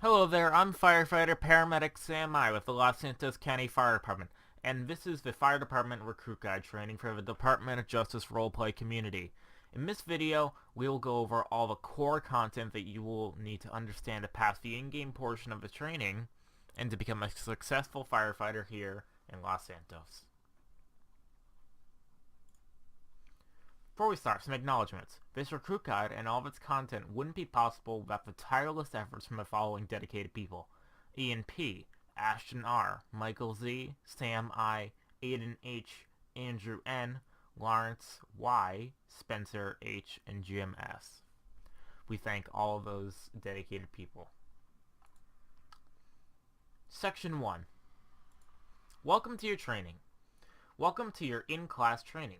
Hello there, I'm firefighter paramedic Sam I with the Los Santos County Fire Department, and this is the Fire Department Recruit Guide training for the Department of Justice roleplay community. In this video, we will go over all the core content that you will need to understand to pass the in-game portion of the training and to become a successful firefighter here in Los Santos. Before we start, some acknowledgements. This recruit guide and all of its content wouldn't be possible without the tireless efforts from the following dedicated people: Ian P., Ashton R., Michael Z., Sam I., Aiden H., Andrew N., Lawrence Y., Spencer H., and Jim S. We thank all of those dedicated people. Section 1. Welcome to your training. Welcome to your in-class training.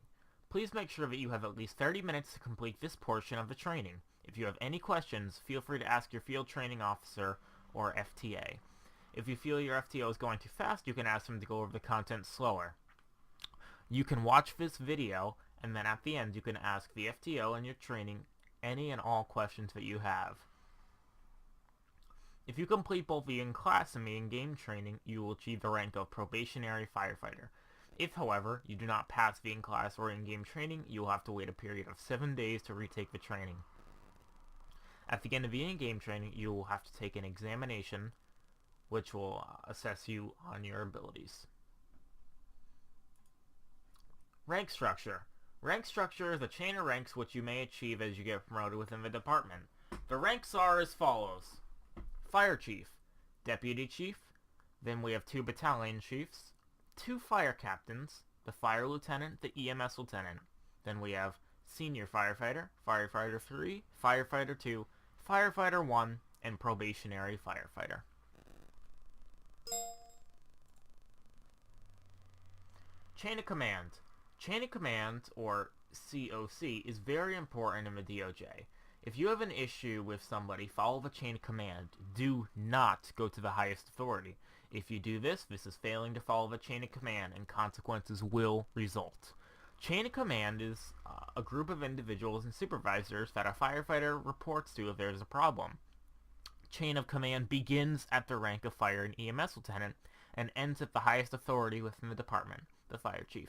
Please make sure that you have at least 30 minutes to complete this portion of the training. If you have any questions, feel free to ask your field training officer or FTA. If you feel your FTO is going too fast, you can ask them to go over the content slower. You can watch this video, and then at the end you can ask the FTO in your training any and all questions that you have. If you complete both the in-class and the in-game training, you will achieve the rank of probationary firefighter. If, however, you do not pass the in-class or in-game training, you will have to wait a period of 7 days to retake the training. At the end of the in-game training, you will have to take an examination, which will assess you on your abilities. Rank structure. Rank structure is a chain of ranks which you may achieve as you get promoted within the department. The ranks are as follows: Fire Chief, Deputy Chief, then we have 2 Battalion Chiefs, 2 fire captains, the fire lieutenant, the EMS lieutenant. Then we have senior firefighter, firefighter 3, firefighter 2, firefighter 1, and probationary firefighter. Chain of command. Chain of command, or COC, is very important in the DOJ. If you have an issue with somebody, follow the chain of command. Do not go to the highest authority. If you do this, this is failing to follow the chain of command, and consequences will result. Chain of command is a group of individuals and supervisors that a firefighter reports to if there's a problem. Chain of command begins at the rank of fire and EMS lieutenant and ends at the highest authority within the department, the fire chief.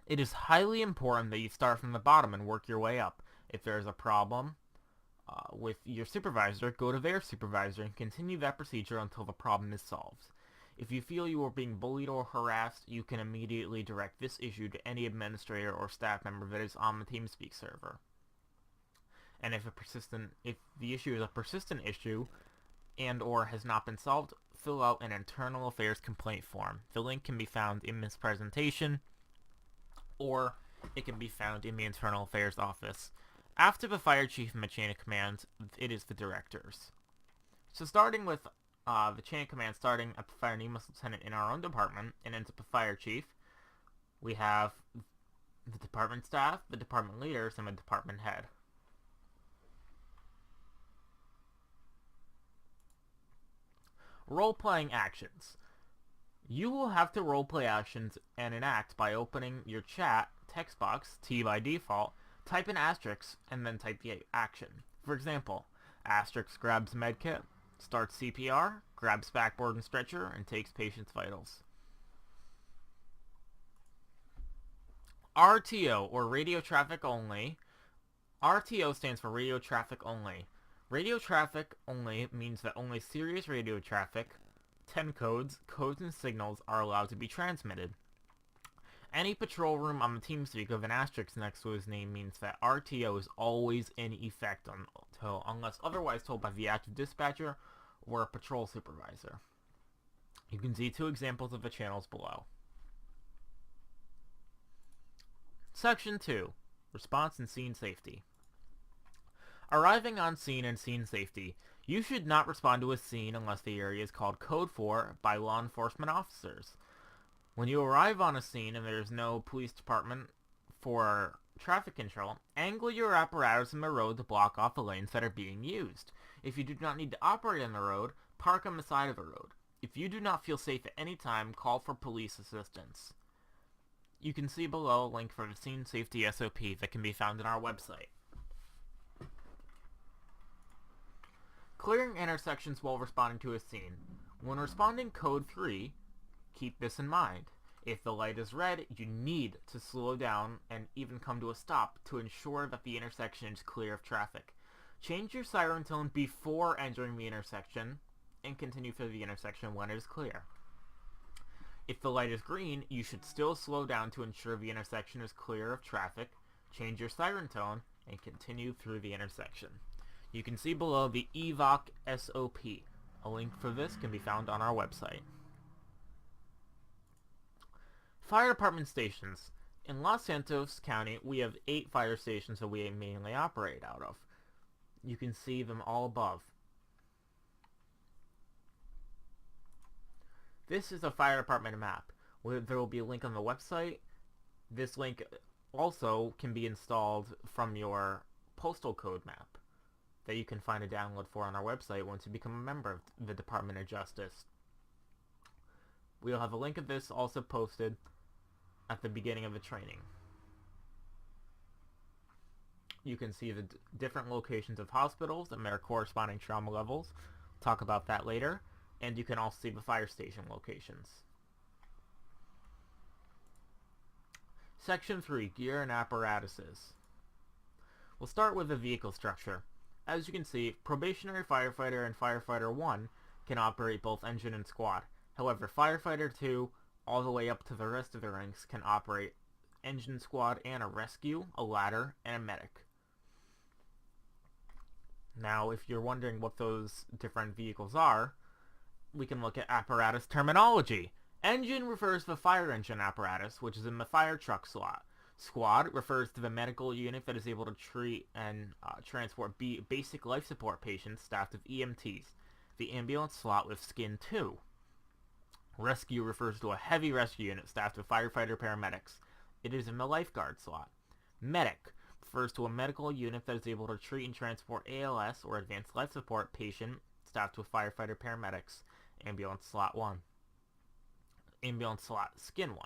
It is highly important that you start from the bottom and work your way up. If there is a problem with your supervisor, go to their supervisor and continue that procedure until the problem is solved. If you feel you are being bullied or harassed, you can immediately direct this issue to any administrator or staff member that is on the TeamSpeak server. And if the issue is a persistent issue and or has not been solved, fill out an internal affairs complaint form. The link can be found in this presentation, or it can be found in the internal affairs office. After the fire chief and the chain of command, it is the directors. So starting with the chain of command, starting at the fire and EMS lieutenant in our own department and ends up the fire chief, we have the department staff, the department leaders, and the department head. Role-playing actions. You will have to roleplay actions and enact by opening your chat text box, T by default, type in asterisk, and then type the action. For example, asterisk grabs medkit, starts CPR, grabs backboard and stretcher, and takes patient's vitals. RTO, or radio traffic only. RTO stands for radio traffic only. Radio traffic only means that only serious radio traffic, 10 codes and signals are allowed to be transmitted. Any patrol room on the TeamSpeak with an asterisk next to his name means that RTO is always in effect unless otherwise told by the active dispatcher or a patrol supervisor. You can see 2 examples of the channels below. Section 2. Response and Scene Safety. Arriving on scene and scene safety. You should not respond to a scene unless the area is called Code 4 by law enforcement officers. When you arrive on a scene and there is no police department for traffic control, angle your apparatus in the road to block off the lanes that are being used. If you do not need to operate on the road, park on the side of the road. If you do not feel safe at any time, call for police assistance. You can see below a link for the Scene Safety SOP that can be found on our website. Clearing intersections while responding to a scene. When responding code 3, keep this in mind. If the light is red, you need to slow down and even come to a stop to ensure that the intersection is clear of traffic. Change your siren tone before entering the intersection and continue through the intersection when it is clear. If the light is green, you should still slow down to ensure the intersection is clear of traffic, change your siren tone, and continue through the intersection. You can see below the EVOC SOP. A link for this can be found on our website. Fire department stations. In Los Santos County, we have 8 fire stations that we mainly operate out of. You can see them all above. This is a fire department map. There will be a link on the website. This link also can be installed from your postal code map that you can find a download for on our website once you become a member of the Department of Justice. We'll have a link of this also posted at the beginning of the training. You can see the different locations of hospitals and their corresponding trauma levels. We'll talk about that later. And you can also see the fire station locations. Section 3, Gear and Apparatuses. We'll start with the vehicle structure. As you can see, Probationary Firefighter and Firefighter 1 can operate both engine and squad. However, Firefighter 2, all the way up to the rest of the ranks, can operate engine, squad, and a rescue, a ladder, and a medic. Now, if you're wondering what those different vehicles are, we can look at apparatus terminology. Engine refers to the fire engine apparatus, which is in the fire truck slot. Squad refers to the medical unit that is able to treat and transport basic life support patients staffed with EMTs. The ambulance slot with skin 2. Rescue refers to a heavy rescue unit staffed with firefighter paramedics. It is in the lifeguard slot. Medic refers to a medical unit that is able to treat and transport ALS or advanced life support patient staffed with firefighter paramedics. Ambulance slot 1. Ambulance slot skin 1.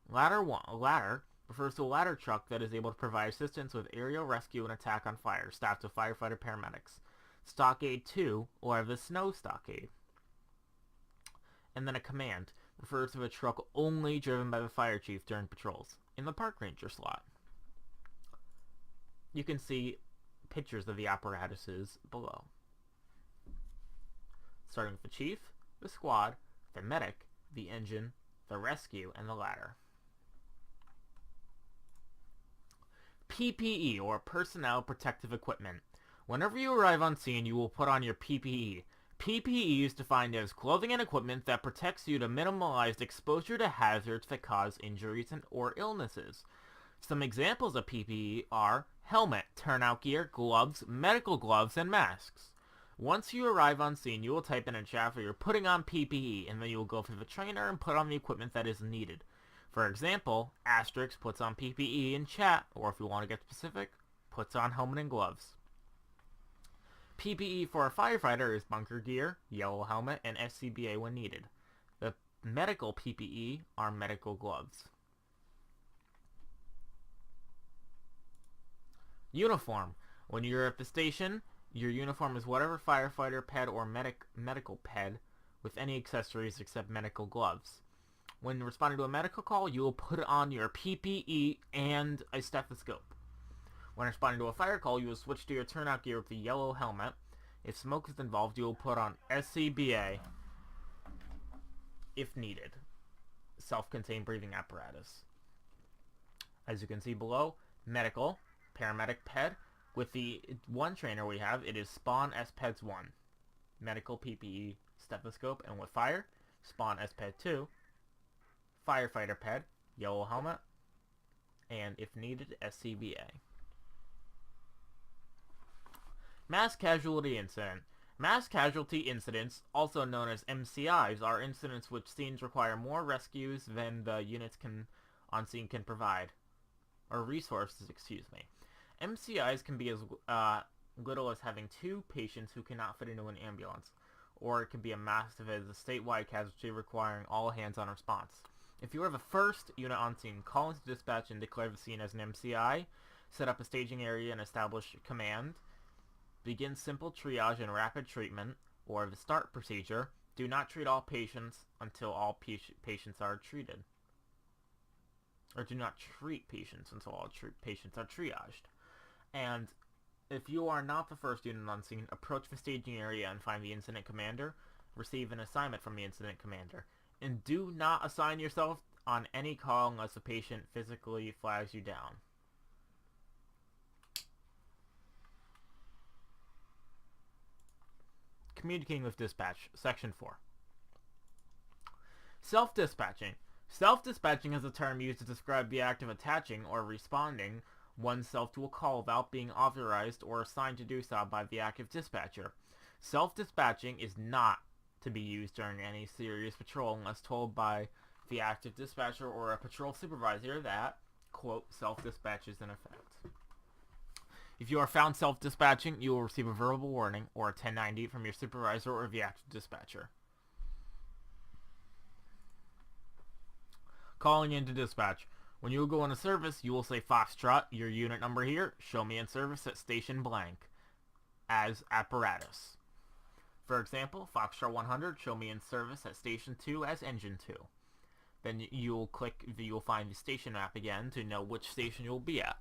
Ladder refers to a ladder truck that is able to provide assistance with aerial rescue and attack on fire, staffed with firefighter paramedics. Stockade 2, or the snow stockade. And then a command refers to a truck only driven by the fire chief during patrols, in the park ranger slot. You can see pictures of the apparatuses below. Starting with the chief, the squad, the medic, the engine, the rescue, and the ladder. PPE, or Personnel Protective Equipment. Whenever you arrive on scene, you will put on your PPE. PPE is defined as clothing and equipment that protects you to minimize exposure to hazards that cause injuries or illnesses. Some examples of PPE are helmet, turnout gear, gloves, medical gloves, and masks. Once you arrive on scene, you will type in a chat for you're putting on PPE, and then you will go through the trainer and put on the equipment that is needed. For example, Asterix puts on PPE in chat, or if you want to get specific, puts on helmet and gloves. PPE for a firefighter is bunker gear, yellow helmet, and SCBA when needed. The medical PPE are medical gloves. Uniform. When you're at the station, your uniform is whatever firefighter ped or medical ped with any accessories except medical gloves. When responding to a medical call, you will put on your PPE and a stethoscope. When responding to a fire call, you will switch to your turnout gear with the yellow helmet. If smoke is involved, you will put on SCBA if needed. Self-contained breathing apparatus. As you can see below, medical, paramedic ped. With the one trainer we have, it is Spawn SPEDS 1. Medical PPE stethoscope, and with fire, Spawn SPED 2. Firefighter ped, yellow helmet, and if needed, SCBA. Mass casualty incident. Mass casualty incidents, also known as MCIs, are incidents which scenes require more rescues than the units on scene can provide. Or resources, excuse me. MCIs can be as little as having 2 patients who cannot fit into an ambulance, or it can be as massive as a statewide casualty requiring all hands on response. If you are the first unit on scene, call into dispatch and declare the scene as an MCI, set up a staging area and establish command. Begin simple triage and rapid treatment, or the START procedure. Do not treat all patients until all patients are treated. Or do not treat patients until all patients are triaged. And if you are not the first unit on scene, approach the staging area and find the incident commander. Receive an assignment from the incident commander. And do not assign yourself on any call unless the patient physically flags you down. Communicating with dispatch, Section 4. Self-dispatching. Self-dispatching is a term used to describe the act of attaching or responding oneself to a call without being authorized or assigned to do so by the active dispatcher. Self-dispatching is not to be used during any serious patrol unless told by the active dispatcher or a patrol supervisor that, quote, self-dispatch is in effect. If you are found self-dispatching, you will receive a verbal warning or a 1090 from your supervisor or the active dispatcher. Calling into dispatch. When you go into service, you will say Foxtrot, your unit number here, show me in service at station blank as apparatus. For example, Foxtrot 100, show me in service at station 2 as engine 2. Then you'll find the station map again to know which station you'll be at.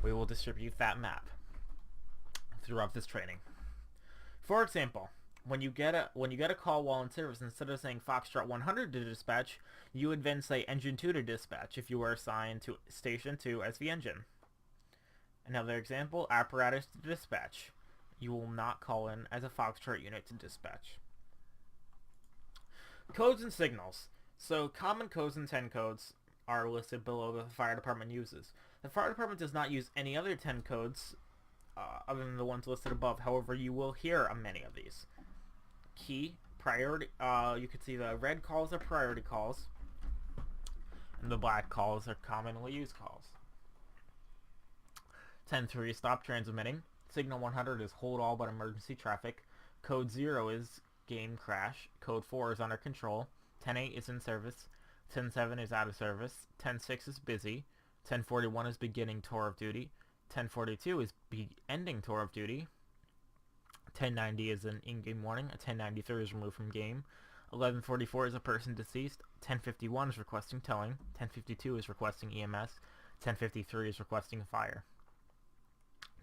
We will distribute that map throughout this training. For example, when you get a call while in service, instead of saying Foxtrot 100 to dispatch, you would then say engine 2 to dispatch if you were assigned to station 2 as the engine. Another example, apparatus to dispatch. You will not call in as a Foxtrot unit to dispatch. Codes and signals. So common codes and 10 codes are listed below that the fire department uses. The fire department does not use any other 10 codes other than the ones listed above. However, you will hear many of these. Key, priority, you can see the red calls are priority calls, and the black calls are commonly used calls. 10-3, stop transmitting. Signal 100 is hold all but emergency traffic. Code 0 is game crash. Code 4 is under control. 10-8 is in service. 10-7 is out of service. 10-6 is busy. 10-41 is beginning tour of duty. 10-42 is ending tour of duty. 10-90 is an in-game warning. A 10-93 is removed from game. 11-44 is a person deceased. 10-51 is requesting towing. 10-52 is requesting EMS. 10-53 is requesting fire.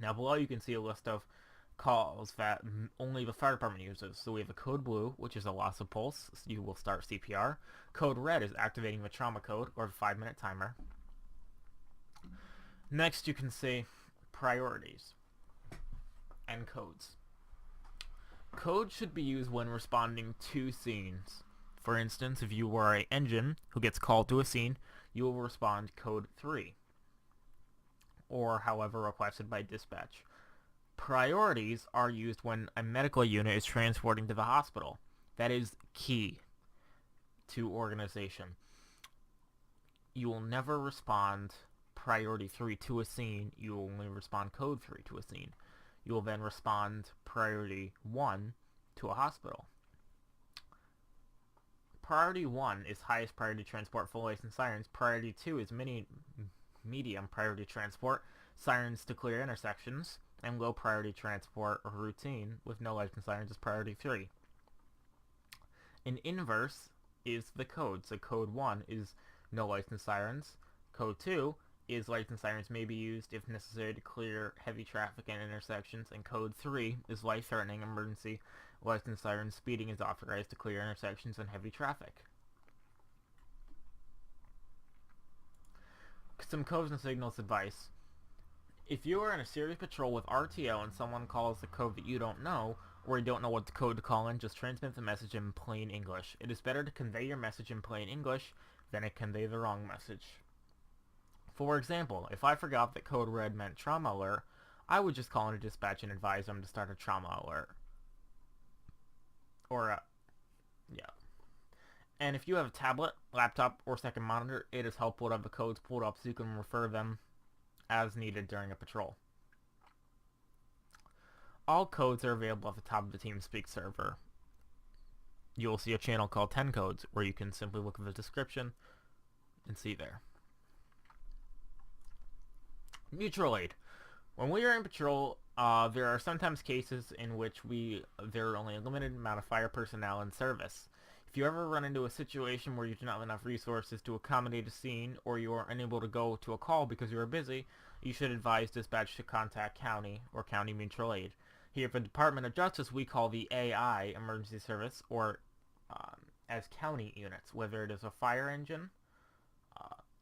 Now below you can see a list of calls that only the fire department uses. So we have a code blue, which is a loss of pulse. So you will start CPR. Code red is activating the trauma code or the 5-minute timer. Next you can see priorities and codes. Code should be used when responding to scenes. For instance, if you were an engine who gets called to a scene, you will respond code 3, or however requested by dispatch. Priorities are used when a medical unit is transporting to the hospital. That is key to organization. You will never respond priority 3 to a scene. You will only respond code 3 to a scene. You will then respond priority 1 to a hospital. Priority 1 is highest priority transport, full lights and sirens. Priority 2 is medium priority transport, sirens to clear intersections. And low priority transport or routine with no lights and sirens is priority 3. An inverse is the code. So code 1 is no lights and sirens. Code 2 is lights and sirens may be used if necessary to clear heavy traffic and intersections, and code 3 is life-threatening emergency. Lights and sirens speeding is authorized to clear intersections and heavy traffic. Some codes and signals advice. If you are in a serious patrol with RTO and someone calls the code that you don't know, or you don't know what code to call in, just transmit the message in plain English. It is better to convey your message in plain English than to convey the wrong message. For example, if I forgot that code red meant trauma alert, I would just call into dispatch and advise them to start a trauma alert. Yeah. And if you have a tablet, laptop, or second monitor, it is helpful to have the codes pulled up so you can refer them as needed during a patrol. All codes are available at the top of the TeamSpeak server. You will see a channel called 10 Codes where you can simply look at the description and see there. Mutual aid. When we are in patrol, There are sometimes cases in which there are only a limited amount of fire personnel in service. If you ever run into a situation where you do not have enough resources to accommodate a scene, or you are unable to go to a call because you are busy, you should advise dispatch to contact county or county mutual aid. Here at the Department of Justice, we call the AI emergency service, or as county units, whether it is a fire engine,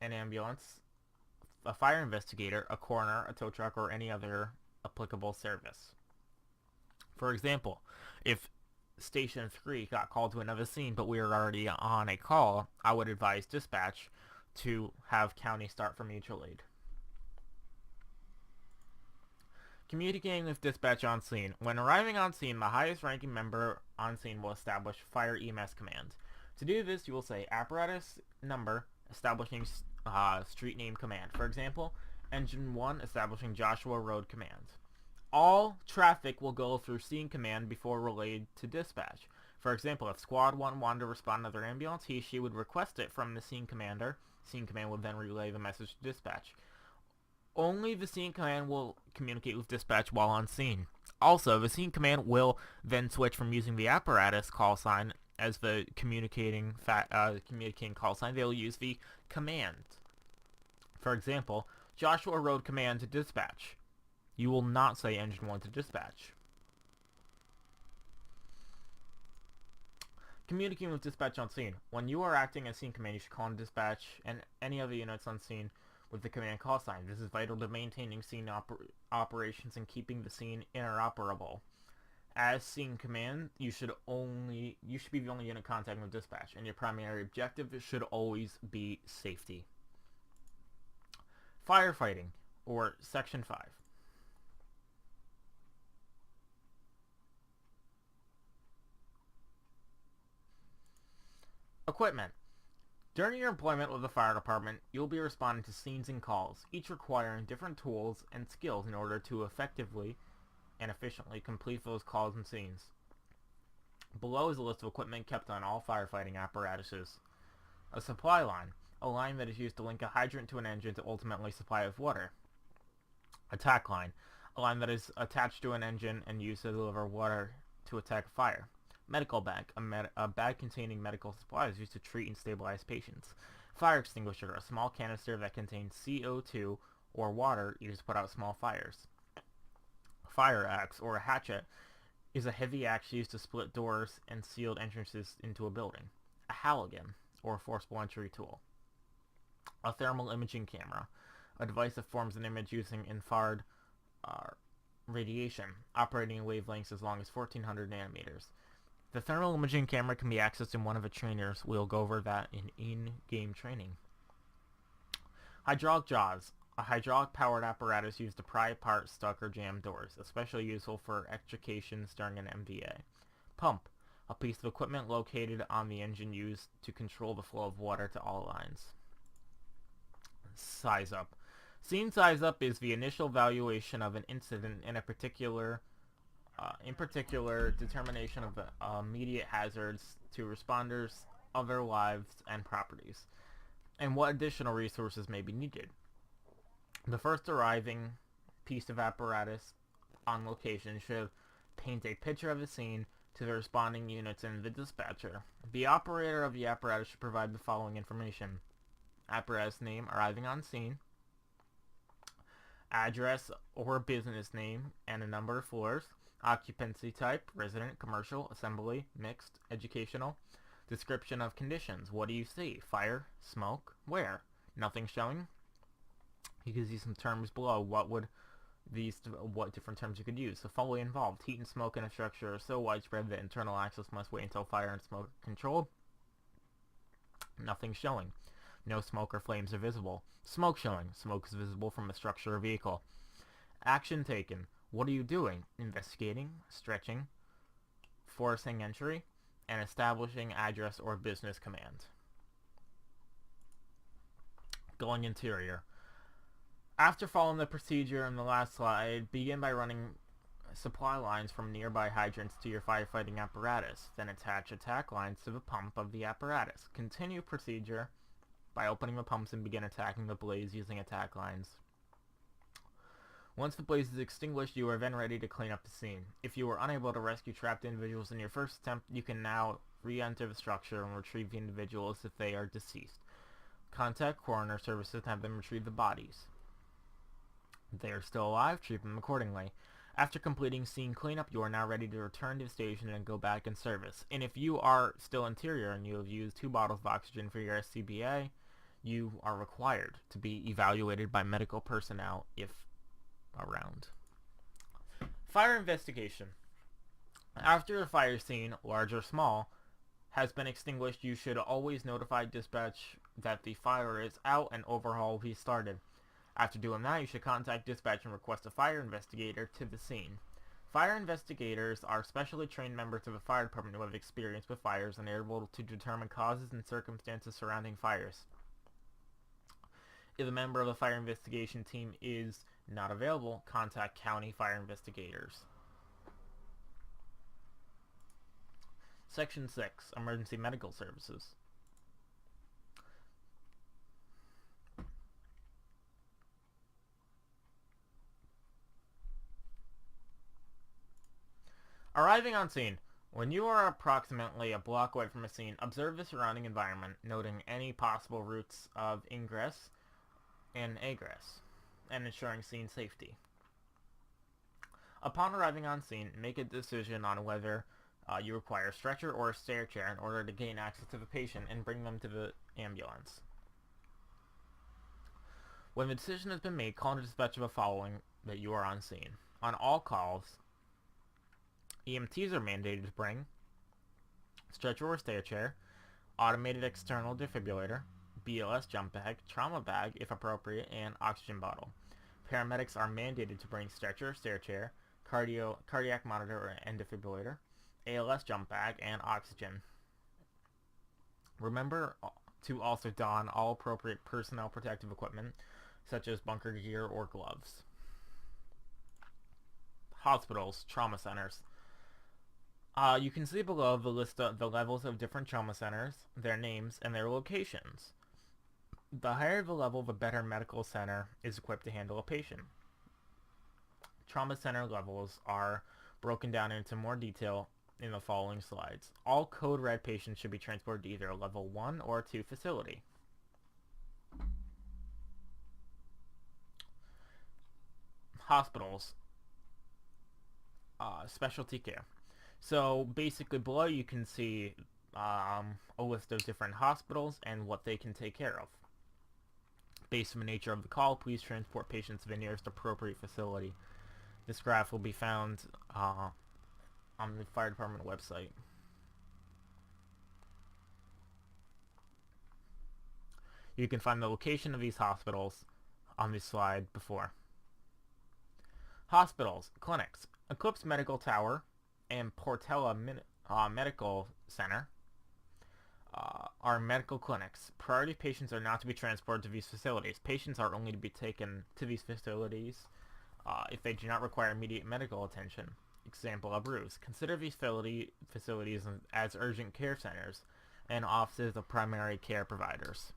an ambulance, a fire investigator, a coroner, a tow truck, or any other applicable service. For example, if Station 3 got called to another scene but we were already on a call, I would advise dispatch to have county start for mutual aid. Communicating with dispatch on scene. When arriving on scene, the highest ranking member on scene will establish fire EMS command. To do this, you will say apparatus number establishing street name command. For example, engine 1 establishing Joshua Road command. All traffic will go through scene command before relayed to dispatch. For example, if squad 1 wanted to respond to their ambulance, she would request it from the scene commander. Scene command would then relay the message to dispatch. Only the scene command will communicate with dispatch while on scene. Also, the scene command will then switch from using the apparatus call sign as the communicating call sign. They'll use the command. For example, Joshua Road command to dispatch. You will not say engine 1 to dispatch. Communicating with dispatch on scene. When you are acting as scene command, you should call in dispatch and any other units on scene with the command call sign. This is vital to maintaining scene operations and keeping the scene interoperable. As scene command, you should be the only unit contacting with dispatch, and your primary objective should always be safety. Firefighting, or Section 5. Equipment. During your employment with the fire department, you'll be responding to scenes and calls, each requiring different tools and skills in order to effectively and efficiently complete those calls and scenes. Below is a list of equipment kept on all firefighting apparatuses. A supply line, a line that is used to link a hydrant to an engine to ultimately supply it with water. A tack line, a line that is attached to an engine and used to deliver water to attack a fire. Medical bag, a bag containing medical supplies used to treat and stabilize patients. Fire extinguisher, a small canister that contains CO2 or water used to put out small fires. Fire axe, or a hatchet, is a heavy axe used to split doors and sealed entrances into a building. A halogen, or a forcible entry tool. A thermal imaging camera, a device that forms an image using infrared radiation, operating in wavelengths as long as 1400 nanometers. The thermal imaging camera can be accessed in one of the trainers. We'll go over that in in-game training. Hydraulic jaws, a hydraulic-powered apparatus used to pry apart stuck or jammed doors, especially useful for extrications during an MVA. Pump, a piece of equipment located on the engine used to control the flow of water to all lines. Size up. Scene size up is the initial valuation of an incident in particular, determination of immediate hazards to responders, other lives, and properties, and what additional resources may be needed. The first arriving piece of apparatus on location should paint a picture of the scene to the responding units and the dispatcher. The operator of the apparatus should provide the following information: apparatus name arriving on scene, address or business name and a number of floors, occupancy type, resident, commercial, assembly, mixed, educational, description of conditions. What do you see? Fire, smoke, where? Nothing showing. You can see some terms below. What different terms you could use? So fully involved. Heat and smoke in a structure are so widespread that internal access must wait until fire and smoke are controlled. Nothing showing. No smoke or flames are visible. Smoke showing. Smoke is visible from a structure or vehicle. Action taken. What are you doing? Investigating, stretching, forcing entry, and establishing address or business command. Going interior. After following the procedure in the last slide, begin by running supply lines from nearby hydrants to your firefighting apparatus. Then attach attack lines to the pump of the apparatus. Continue procedure by opening the pumps and begin attacking the blaze using attack lines. Once the blaze is extinguished, you are then ready to clean up the scene. If you were unable to rescue trapped individuals in your first attempt, you can now re-enter the structure and retrieve the individuals if they are deceased. Contact coroner services and have them retrieve the bodies. If they are still alive, treat them accordingly. After completing scene cleanup, you are now ready to return to the station and go back in service. And if you are still interior and you have used 2 bottles of oxygen for your SCBA, you are required to be evaluated by medical personnel if around. Fire investigation. After a fire scene, large or small, has been extinguished, you should always notify dispatch that the fire is out and overhaul will be started. After doing that, you should contact dispatch and request a fire investigator to the scene. Fire investigators are specially trained members of the fire department who have experience with fires and are able to determine causes and circumstances surrounding fires. If a member of the fire investigation team is not available, contact county fire investigators. Section 6. Emergency Medical Services. Arriving on scene. When you are approximately a block away from a scene, observe the surrounding environment, noting any possible routes of ingress and egress, and ensuring scene safety. Upon arriving on scene, make a decision on whether you require a stretcher or a stair chair in order to gain access to the patient and bring them to the ambulance. When the decision has been made, call and dispatch of the following that you are on scene. On all calls, EMTs are mandated to bring stretcher or stair chair, automated external defibrillator, BLS jump bag, trauma bag if appropriate, and oxygen bottle. Paramedics are mandated to bring stretcher, stair chair, cardiac monitor and defibrillator, ALS jump bag, and oxygen. Remember to also don all appropriate personnel protective equipment, such as bunker gear or gloves. Hospitals, trauma centers. You can see below the list of the levels of different trauma centers, their names, and their locations. The higher the level, the better medical center is equipped to handle a patient. Trauma center levels are broken down into more detail in the following slides. All code red patients should be transported to either a level 1 or 2 facility. Hospitals. Specialty care. So basically below you can see a list of different hospitals and what they can take care of. Based on the nature of the call, please transport patients to the nearest appropriate facility. This graph will be found on the fire department website. You can find the location of these hospitals on this slide before. Hospitals, clinics. Eclipse Medical Tower and Portela Medical Center are medical clinics. Priority patients are not to be transported to these facilities. Patients are only to be taken to these facilities if they do not require immediate medical attention. Example, a bruise. Consider these facilities as urgent care centers and offices of primary care providers.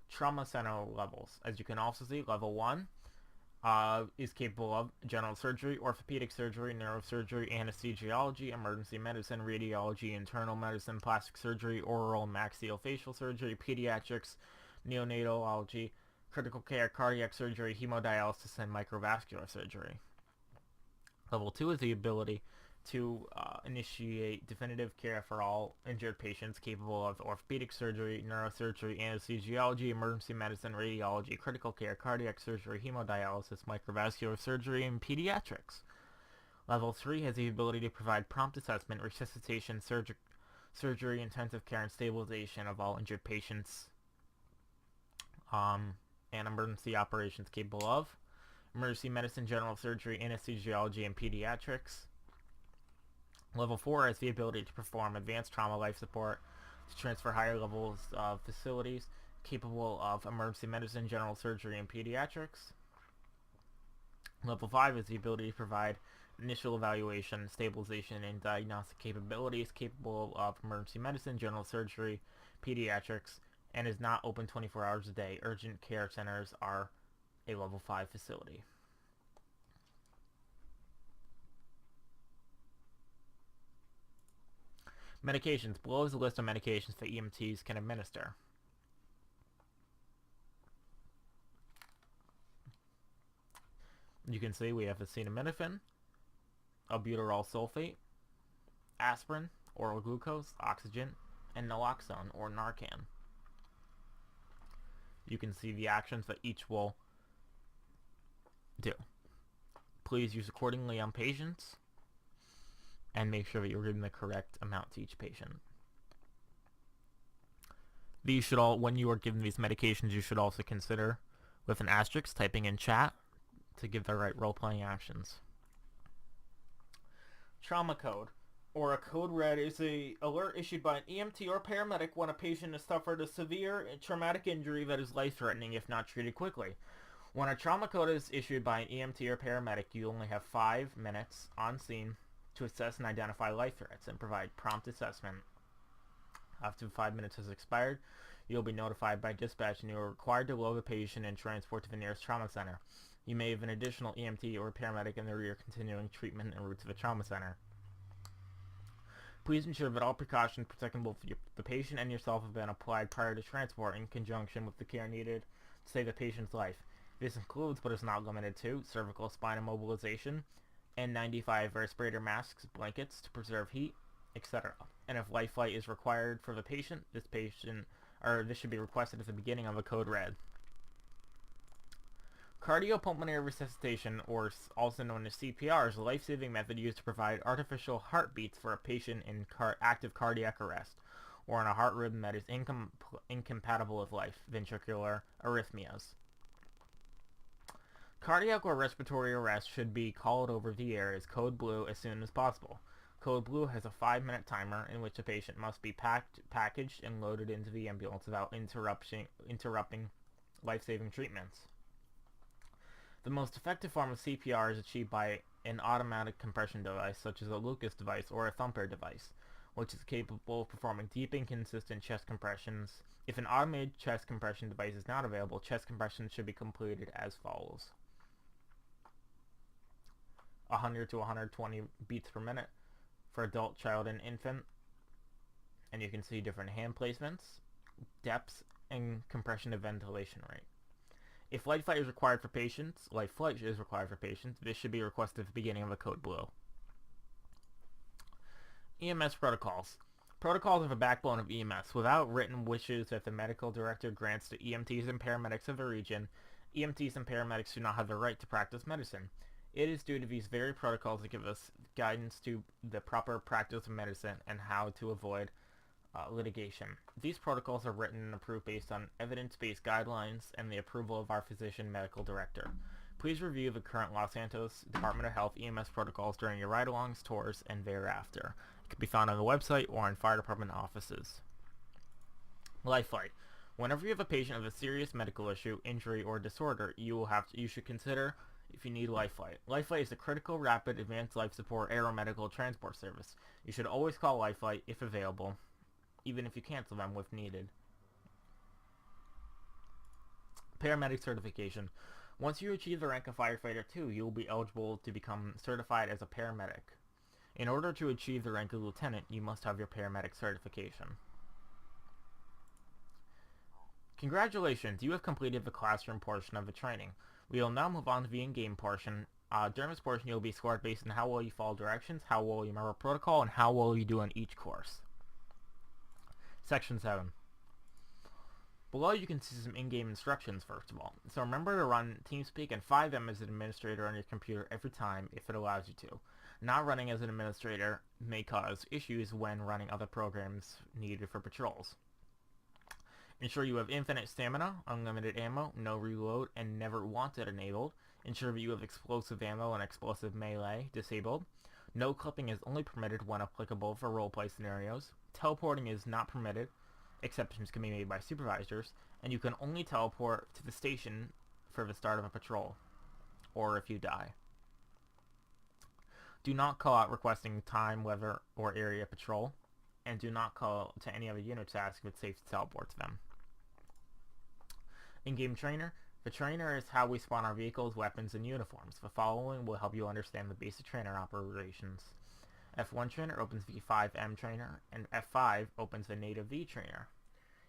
Trauma center levels. As you can also see, level 1 is capable of general surgery, orthopedic surgery, neurosurgery, anesthesiology, emergency medicine, radiology, internal medicine, plastic surgery, oral and maxillofacial surgery, pediatrics, neonatology, critical care, cardiac surgery, hemodialysis, and microvascular surgery. Level 2 is the ability to initiate definitive care for all injured patients capable of orthopedic surgery, neurosurgery, anesthesiology, emergency medicine, radiology, critical care, cardiac surgery, hemodialysis, microvascular surgery, and pediatrics. Level 3 has the ability to provide prompt assessment, resuscitation, surgery, intensive care, and stabilization of all injured patients and emergency operations capable of emergency medicine, general surgery, anesthesiology, and pediatrics. Level 4 has the ability to perform advanced trauma life support, to transfer higher levels of facilities capable of emergency medicine, general surgery, and pediatrics. Level 5 is the ability to provide initial evaluation, stabilization, and diagnostic capabilities capable of emergency medicine, general surgery, pediatrics, and is not open 24 hours a day. Urgent care centers are a level 5 facility. Medications. Below is a list of medications that EMTs can administer. You can see we have acetaminophen, albuterol sulfate, aspirin, oral glucose, oxygen, and naloxone or Narcan. You can see the actions that each will do. Please use accordingly on patients, and make sure that you're giving the correct amount to each patient. These should all, when you are given these medications, you should also consider with an asterisk typing in chat to give the right role-playing actions. Trauma code, or a code red, is an alert issued by an EMT or paramedic when a patient has suffered a severe traumatic injury that is life-threatening if not treated quickly. When a trauma code is issued by an EMT or paramedic, you only have 5 minutes on scene to assess and identify life threats and provide prompt assessment. After 5 minutes has expired, you will be notified by dispatch and you are required to load the patient and transport to the nearest trauma center. You may have an additional EMT or paramedic in the rear continuing treatment en route to the trauma center. Please ensure that all precautions protecting both the patient and yourself have been applied prior to transport in conjunction with the care needed to save the patient's life. This includes, but is not limited to, cervical spine immobilization, N95 respirator masks, blankets to preserve heat, etc. And if life flight is required for the patient, this should be requested at the beginning of a code red. Cardiopulmonary resuscitation, or also known as CPR, is a life-saving method used to provide artificial heartbeats for a patient in active cardiac arrest, or in a heart rhythm that is incompatible with life, ventricular arrhythmias. Cardiac or respiratory arrest should be called over the air as code blue as soon as possible. Code blue has a 5-minute timer in which a patient must be packaged and loaded into the ambulance without interrupting life-saving treatments. The most effective form of CPR is achieved by an automatic compression device such as a Lucas device or a thumper device, which is capable of performing deep and consistent chest compressions. If an automated chest compression device is not available, chest compression should be completed as follows: 100 to 120 beats per minute for adult, child, and infant. And you can see different hand placements, depths, and compression to ventilation rate. If life flight is required for patients, this should be requested at the beginning of a code blue. EMS protocols. Protocols are the backbone of EMS. Without written wishes that the medical director grants to EMTs and paramedics of the region, EMTs and paramedics do not have the right to practice medicine. It is due to these very protocols that give us guidance to the proper practice of medicine and how to avoid litigation. These protocols are written and approved based on evidence-based guidelines and the approval of our physician medical director. Please review the current Los Santos Department of Health EMS protocols during your ride-alongs, tours, and thereafter. It can be found on the website or in fire department offices. Life flight. Whenever you have a patient with a serious medical issue, injury, or disorder, you should consider if you need life flight. Life flight is a critical, rapid, advanced life support aeromedical transport service. You should always call life flight if available, even if you cancel them if needed. Paramedic certification. Once you achieve the rank of Firefighter 2, you will be eligible to become certified as a paramedic. In order to achieve the rank of Lieutenant, you must have your paramedic certification. Congratulations, you have completed the classroom portion of the training. We will now move on to the in-game portion. During this portion, you'll be scored based on how well you follow directions, how well you remember protocol, and how well you do on each course. Section 7. Below you can see some in-game instructions first of all. So remember to run TeamSpeak and FiveM as an administrator on your computer every time if it allows you to. Not running as an administrator may cause issues when running other programs needed for patrols. Ensure you have infinite stamina, unlimited ammo, no reload, and never wanted enabled. Ensure that you have explosive ammo and explosive melee disabled. No clipping is only permitted when applicable for roleplay scenarios. Teleporting is not permitted. Exceptions can be made by supervisors, and you can only teleport to the station for the start of a patrol, or if you die. Do not call out requesting time, weather, or area patrol, and do not call to any other units to ask if it's safe to teleport to them. In-game trainer. The trainer is how we spawn our vehicles, weapons, and uniforms. The following will help you understand the basic trainer operations. F1 trainer opens V5M trainer, and F5 opens the native V trainer.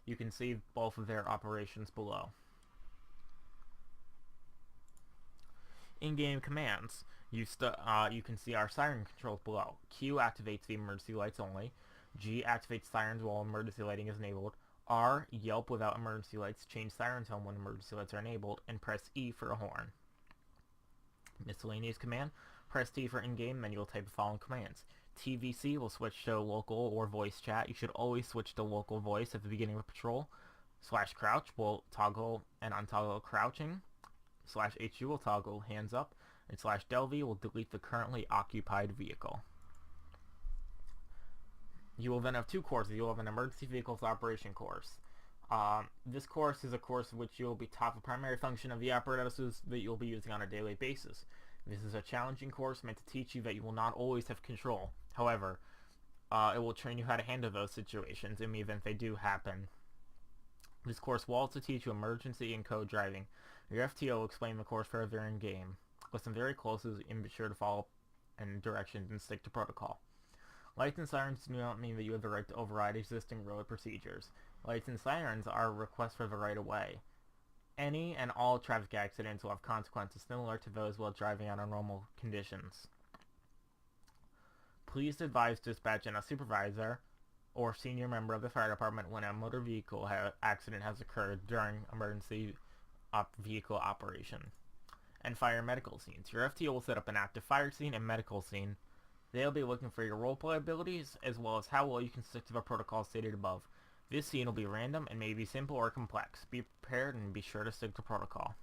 You can see both of their operations below. In-game commands. You can see our siren controls below. Q activates the emergency lights only. G activates sirens while emergency lighting is enabled. R, yelp without emergency lights, change siren tone when emergency lights are enabled, and press E for a horn. Miscellaneous command. Press T for in-game, then you will type the following commands. TVC will switch to local or voice chat. You should always switch to local voice at the beginning of a patrol. /crouch will toggle and untoggle crouching. /HU will toggle hands up. And /delv will delete the currently occupied vehicle. You will then have two courses. You will have an emergency vehicles operation course. This course is a course in which you will be taught the primary function of the apparatus that you will be using on a daily basis. This is a challenging course meant to teach you that you will not always have control. However, it will train you how to handle those situations in the event they do happen. This course will also teach you emergency and code driving. Your FTO will explain the course further in game. Listen very closely and be sure to follow directions and stick to protocol. Lights and sirens do not mean that you have the right to override existing road procedures. Lights and sirens are a request for the right of way. Any and all traffic accidents will have consequences similar to those while driving under normal conditions. Please advise dispatch and a supervisor or senior member of the fire department when a motor vehicle accident has occurred during emergency vehicle operation. And fire medical scenes. Your FTO will set up an active fire scene and medical scene. They'll be looking for your roleplay abilities as well as how well you can stick to the protocol stated above. This scene will be random and may be simple or complex. Be prepared and be sure to stick to protocol.